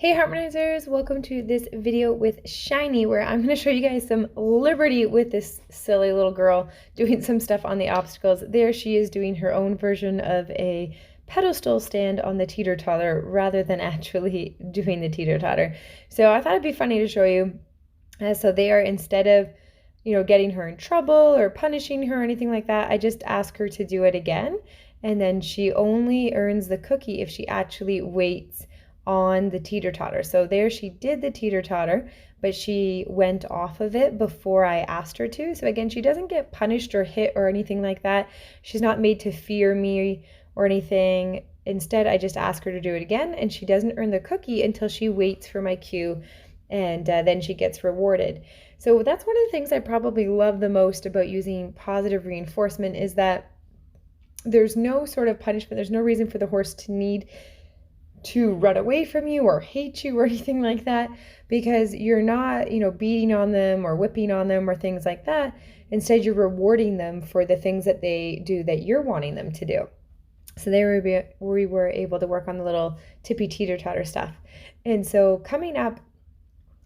Hey Harmonizers, welcome to this video with Shiney where I'm going to show you guys some liberty with this silly little girl doing some stuff on the obstacles. There she is doing her own version of a pedestal stand on the teeter-totter rather than actually doing the teeter-totter. So I thought it'd be funny to show you. So they are, instead of getting her in trouble or punishing her or anything like that, I just ask her to do it again. And then she only earns the cookie if she actually waits on the teeter-totter. So there she did the teeter-totter, but she went off of it before I asked her to. So again, she doesn't get punished or hit or anything like that. She's not made to fear me or anything. Instead, I just ask her to do it again, and she doesn't earn the cookie until she waits for my cue, and then she gets rewarded. So that's one of the things I probably love the most about using positive reinforcement, is that there's no sort of punishment. There's no reason for the horse to need to run away from you or hate you or anything like that, because you're not, beating on them or whipping on them or things like that. Instead, you're rewarding them for the things that they do that you're wanting them to do. So we were able to work on the little tippy teeter-totter stuff. And so coming up,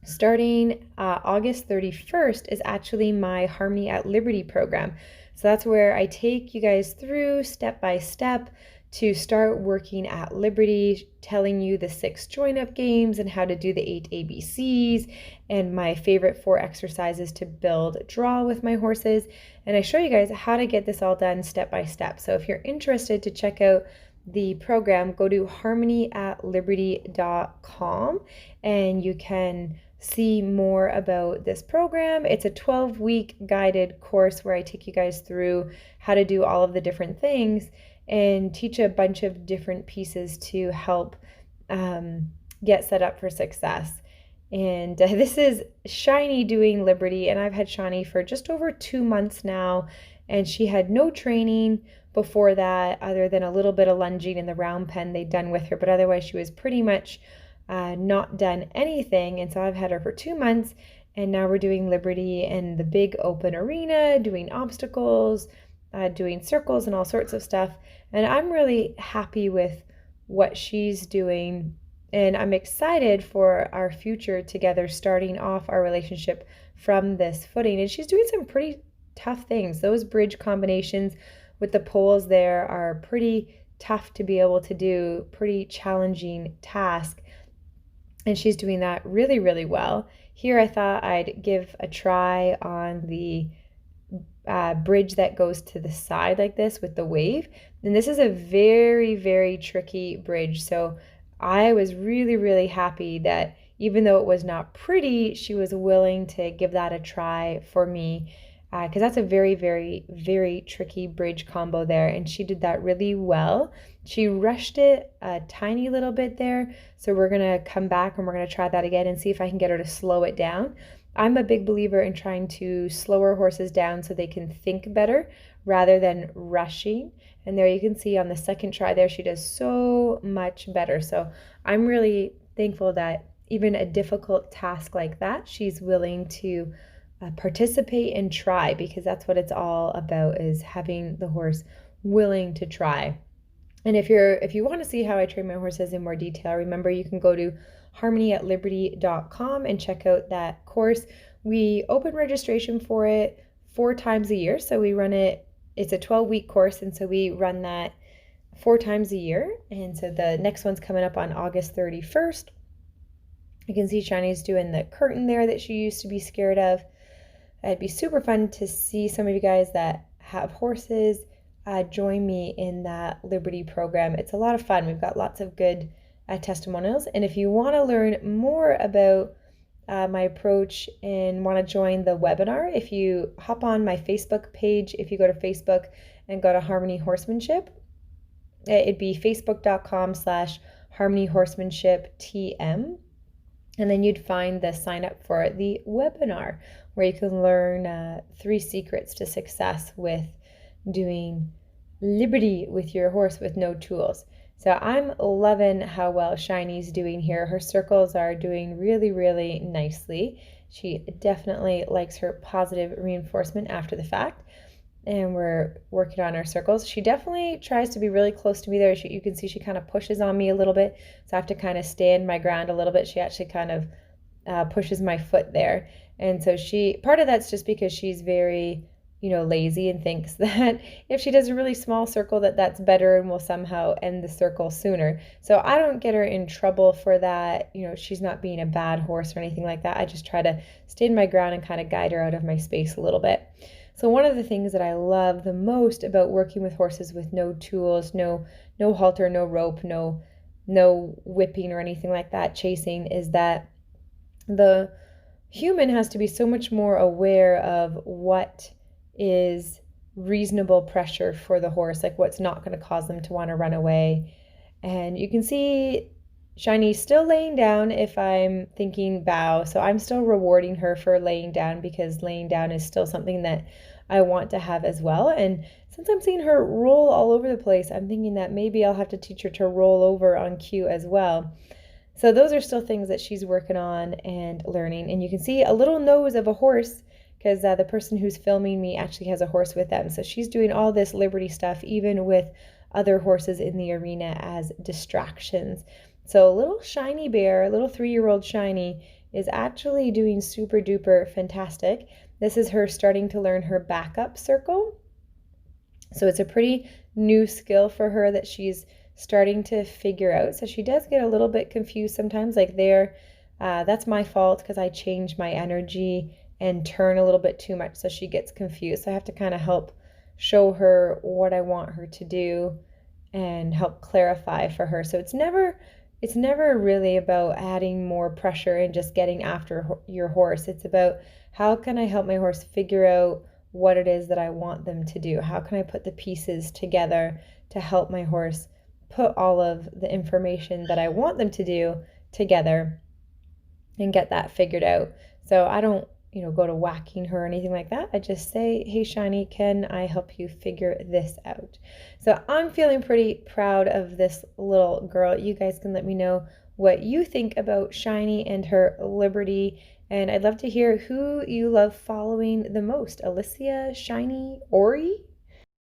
starting August 31st, is actually my Harmony at Liberty program. So that's where I take you guys through step by step to start working at Liberty, telling you the 6 join-up games and how to do the 8 ABCs and my favorite 4 exercises to build draw with my horses. And I show you guys how to get this all done step by step. So if you're interested to check out the program, go to harmonyatliberty.com and you can see more about this program. It's a 12-week guided course where I take you guys through how to do all of the different things and teach a bunch of different pieces to help get set up for success. And this is Shiney doing Liberty, and I've had Shiney for just over 2 months now, and she had no training before that other than a little bit of lunging in the round pen they'd done with her, but otherwise she was pretty much not done anything. And so I've had her for 2 months, and now we're doing Liberty in the big open arena, doing obstacles, doing circles and all sorts of stuff. And I'm really happy with what she's doing, and I'm excited for our future together, starting off our relationship from this footing. And she's doing some pretty tough things. Those bridge combinations with the poles there are pretty tough to be able to do, pretty challenging task. And she's doing that really, really well. Here I thought I'd give a try on the bridge that goes to the side like this with the wave. And this is a very, very tricky bridge. So I was really, really happy that even though it was not pretty, she was willing to give that a try for me, because that's a very, very, very tricky bridge combo there. And she did that really well. She rushed it a tiny little bit there. So we're going to come back and we're going to try that again and see if I can get her to slow it down. I'm a big believer in trying to slow our horses down so they can think better rather than rushing. And there you can see on the second try there, she does so much better. So I'm really thankful that even a difficult task like that, she's willing to participate and try, because that's what it's all about, is having the horse willing to try. And if you want to see how I train my horses in more detail, remember you can go to harmonyatliberty.com and check out that course. We open registration for it 4 times a year. So we run it, it's a 12-week course, and so we run that 4 times a year. And so the next one's coming up on August 31st. You can see Shiny's doing the curtain there that she used to be scared of. It'd be super fun to see some of you guys that have horses join me in that Liberty program. It's a lot of fun. We've got lots of good testimonials. And if you want to learn more about my approach and want to join the webinar, if you hop on my Facebook page, if you go to Facebook and go to Harmony Horsemanship, it'd be facebook.com/harmonyhorsemanshiptm. And then you'd find the sign up for the webinar, where you can learn 3 secrets to success with doing Liberty with your horse with no tools. So I'm loving how well Shiny's doing here. Her circles are doing really, really nicely. She definitely likes her positive reinforcement after the fact. and we're working on our circles. She definitely tries to be really close to me there. You can see she kind of pushes on me a little bit, so I have to kind of stand my ground a little bit. She actually kind of pushes my foot there. And so part of that's just because she's very, lazy and thinks that if she does a really small circle that's better and will somehow end the circle sooner. So I don't get her in trouble for that. She's not being a bad horse or anything like that. I just try to stand my ground and kind of guide her out of my space a little bit. So one of the things that I love the most about working with horses with no tools, no halter, no rope, no whipping or anything like that, chasing, is that the human has to be so much more aware of what is reasonable pressure for the horse, like what's not going to cause them to want to run away. And you can see Shiny still laying down if I'm thinking bow. So I'm still rewarding her for laying down because laying down is still something that I want to have as well. And since I'm seeing her roll all over the place, I'm thinking that maybe I'll have to teach her to roll over on cue as well. So those are still things that she's working on and learning. And you can see a little nose of a horse because the person who's filming me actually has a horse with them. So she's doing all this Liberty stuff, even with other horses in the arena as distractions. So little Shiny Bear, little 3-year-old Shiny, is actually doing super duper fantastic. This is her starting to learn her backup circle. So it's a pretty new skill for her that she's starting to figure out. So she does get a little bit confused sometimes, like that's my fault because I change my energy and turn a little bit too much, so she gets confused. So I have to kind of help show her what I want her to do and help clarify for her. So it's never really about adding more pressure and just getting after your horse. It's about how can I help my horse figure out what it is that I want them to do? How can I put the pieces together to help my horse put all of the information that I want them to do together and get that figured out? So I don't, go to whacking her or anything like that. I just say, hey, Shiny, can I help you figure this out? So I'm feeling pretty proud of this little girl. You guys can let me know what you think about Shiny and her Liberty. And I'd love to hear who you love following the most. Alicia, Shiny, Ori?